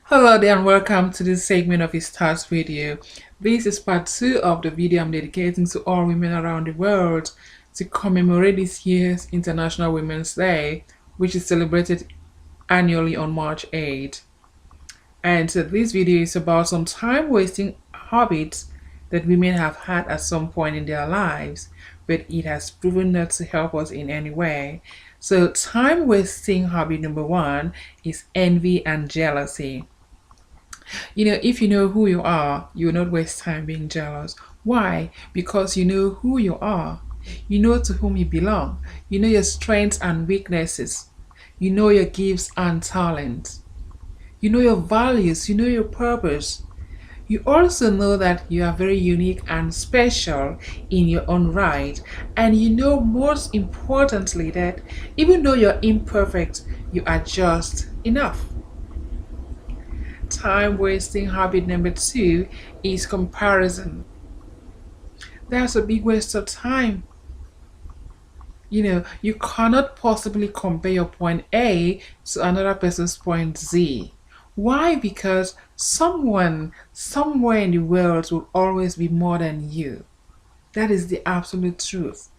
Hello there and welcome to this segment of his Stars video. This is part 2 of the video I'm dedicating to all women around the world to commemorate this year's International Women's Day, which is celebrated annually on March 8th. And so this video is about some time-wasting habits that women have had at some point in their lives, but it has proven not to help us in any way. So time-wasting habit number 1 is envy and jealousy. If you know who you are, you will not waste time being jealous. Why? Because you know who you are. You know to whom you belong. You know your strengths and weaknesses. You know your gifts and talents. You know your values. You know your purpose. You also know that you are very unique and special in your own right. And you know, most importantly, that even though you're imperfect, you are just enough. Time wasting habit number 2 is comparison. That's a big waste of time. You cannot possibly compare your point A to another person's point Z. Why? Because someone somewhere in the world will always be more than you. That is the absolute truth.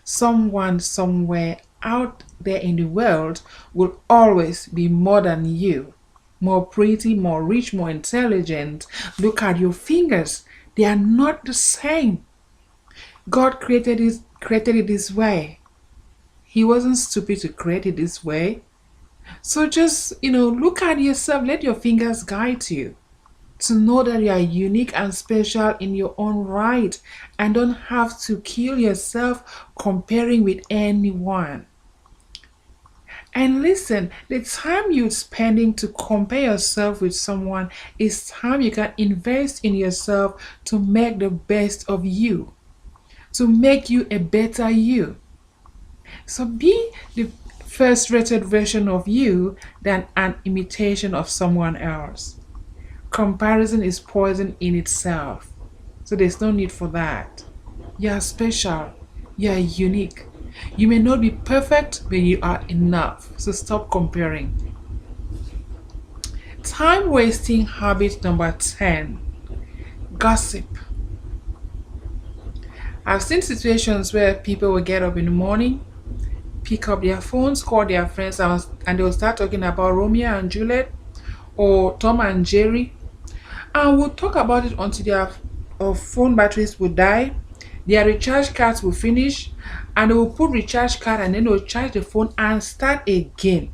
Someone somewhere out there in the world will always be more than you. More pretty, more rich, more intelligent. Look at your fingers. They are not the same. God created it this way. He wasn't stupid to create it this way. So just, look at yourself. Let your fingers guide you to know that you are unique and special in your own right and don't have to kill yourself comparing with anyone. And listen, the time you're spending to compare yourself with someone is time you can invest in yourself to make the best of you, to make you a better you. So be the first rated version of you than an imitation of someone else. Comparison is poison in itself, so there's no need for that. You are special, you are unique. You may not be perfect, but you are enough. So stop comparing. Time wasting habit number 10, gossip. I've seen situations where people will get up in the morning, pick up their phones, call their friends, and they will start talking about Romeo and Juliet or Tom and Jerry. And we'll talk about it until their phone batteries will die, their recharge cards will finish, and they will put recharge card and then they'll charge the phone and start again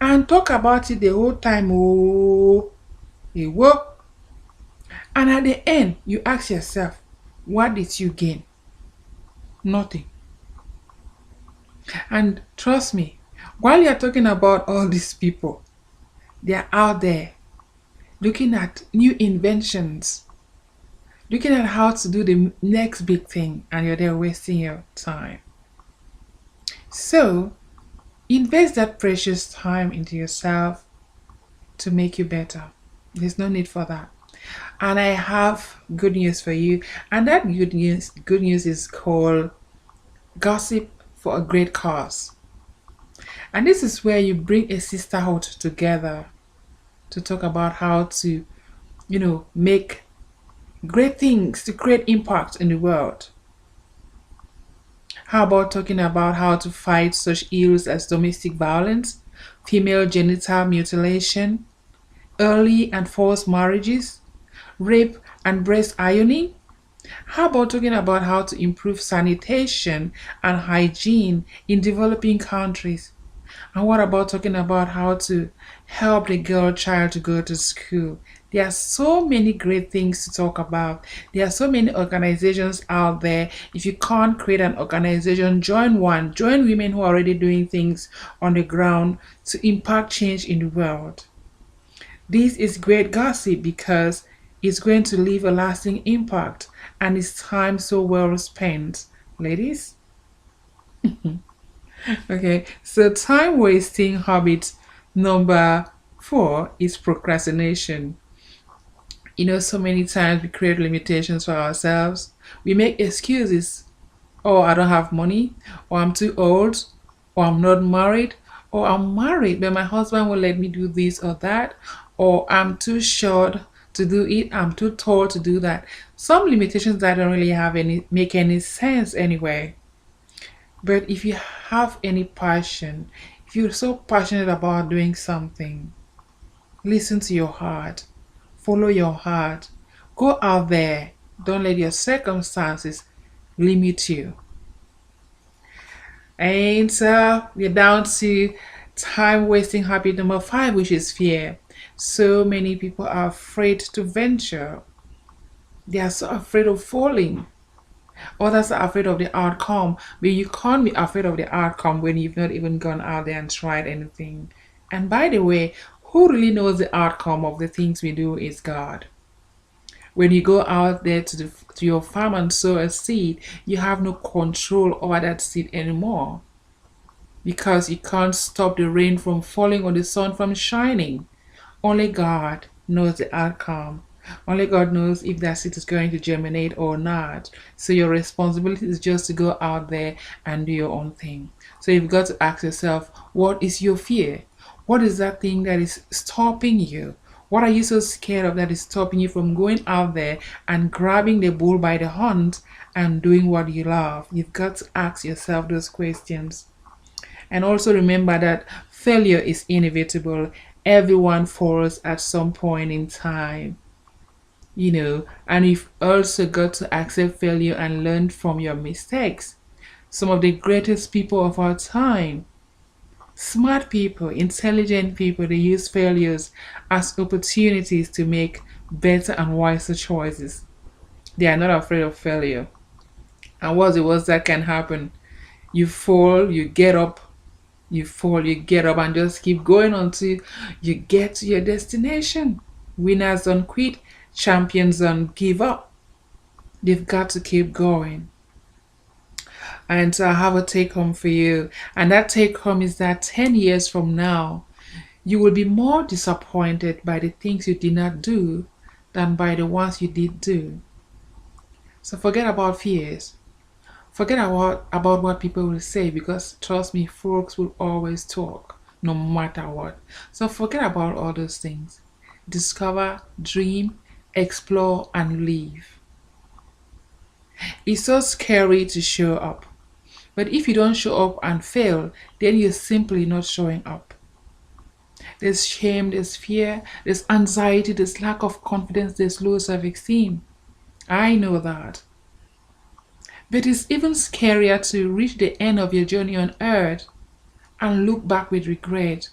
and talk about it the whole time. Oh, it work. And at the end, you ask yourself, what did you gain? Nothing. And trust me, while you're talking about all these people, they're out there looking at new inventions, looking at how to do the next big thing, and you're there wasting your time. So, invest that precious time into yourself to make you better. There's no need for that. And I have good news for you. And that good news is called gossip for a great cause. And this is where you bring a sisterhood together to talk about how to, make great things to create impact in the world. How about talking about how to fight such ills as domestic violence, female genital mutilation, early and forced marriages, rape and breast ironing? How about talking about how to improve sanitation and hygiene in developing countries? And what about talking about how to help the girl child to go to school? There are so many great things to talk about. There are so many organizations out there. If you can't create an organization, join one. Join women who are already doing things on the ground to impact change in the world. This is great gossip because it's going to leave a lasting impact and it's time so well spent. Ladies? Okay, so time wasting habit number 4 is procrastination. So many times we create limitations for ourselves. We make excuses. Oh, I don't have money, or I'm too old, or I'm not married, or I'm married, but my husband will let me do this or that, or I'm too short to do it, I'm too tall to do that. Some limitations that don't really have any make any sense anyway. But if you have any passion, if you're so passionate about doing something, listen to your heart, follow your heart, go out there. Don't let your circumstances limit you. And we're down to time wasting habit number 5, which is fear. So many people are afraid to venture. They are so afraid of falling. Others are afraid of the outcome, but you can't be afraid of the outcome when you've not even gone out there and tried anything. And by the way, who really knows the outcome of the things we do is God. When you go out there to your farm and sow a seed, you have no control over that seed anymore because you can't stop the rain from falling or the sun from shining. Only God knows the outcome. Only God knows if that seed is going to germinate or not. So your responsibility is just to go out there and do your own thing. So you've got to ask yourself, what is your fear? What is that thing that is stopping you? What are you so scared of that is stopping you from going out there and grabbing the bull by the horns and doing what you love? You've got to ask yourself those questions. And also remember that failure is inevitable. Everyone falls at some point in time, and you've also got to accept failure and learn from your mistakes. Some of the greatest people of our time, smart people, intelligent people, they use failures as opportunities to make better and wiser choices. They are not afraid of failure. And what's the worst that can happen? You fall, you get up, you fall, you get up, and just keep going until you get to your destination. Winners don't quit, champions don't give up. They've got to keep going. And so I have a take home for you. And that take home is that 10 years from now, you will be more disappointed by the things you did not do than by the ones you did do. So forget about fears. Forget about what people will say, because trust me, folks will always talk no matter what. So forget about all those things. Discover, dream, explore, and live. It's so scary to show up. But if you don't show up and fail, then you're simply not showing up. There's shame, there's fear, there's anxiety, there's lack of confidence, there's low self esteem. I know that. But it's even scarier to reach the end of your journey on earth and look back with regret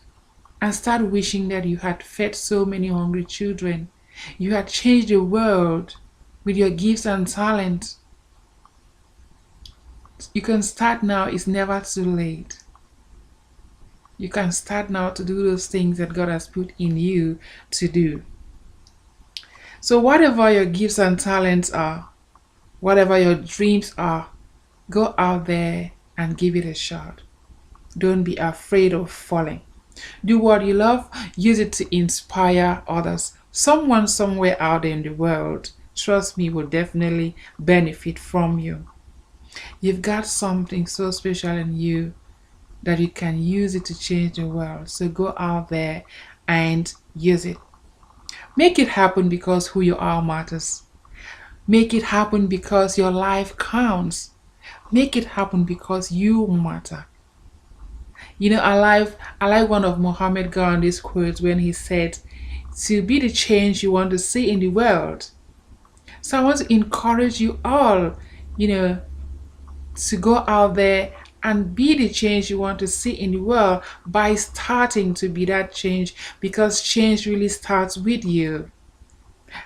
and start wishing that you had fed so many hungry children. You had changed the world with your gifts and talent. You can start now, it's never too late. You can start now to do those things that God has put in you to do. So, whatever your gifts and talents are, whatever your dreams are, go out there and give it a shot. Don't be afraid of falling. Do what you love, use it to inspire others. Someone somewhere out there in the world, trust me, will definitely benefit from you. You've got something so special in you that you can use it to change the world. So go out there and use it. Make it happen, because who you are matters. Make it happen because your life counts. Make it happen because you matter. I like one of Muhammad Gandhi's quotes when he said, to be the change you want to see in the world. So I want to encourage you all, to go out there and be the change you want to see in the world by starting to be that change, because change really starts with you.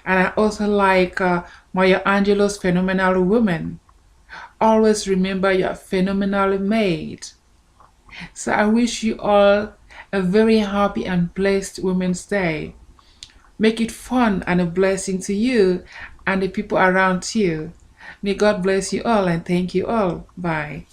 And I also like Maya Angelou's Phenomenal Woman. Always remember you're phenomenally made. So I wish you all a very happy and blessed Women's Day. Make it fun and a blessing to you and the people around you. May God bless you all, and thank you all. Bye.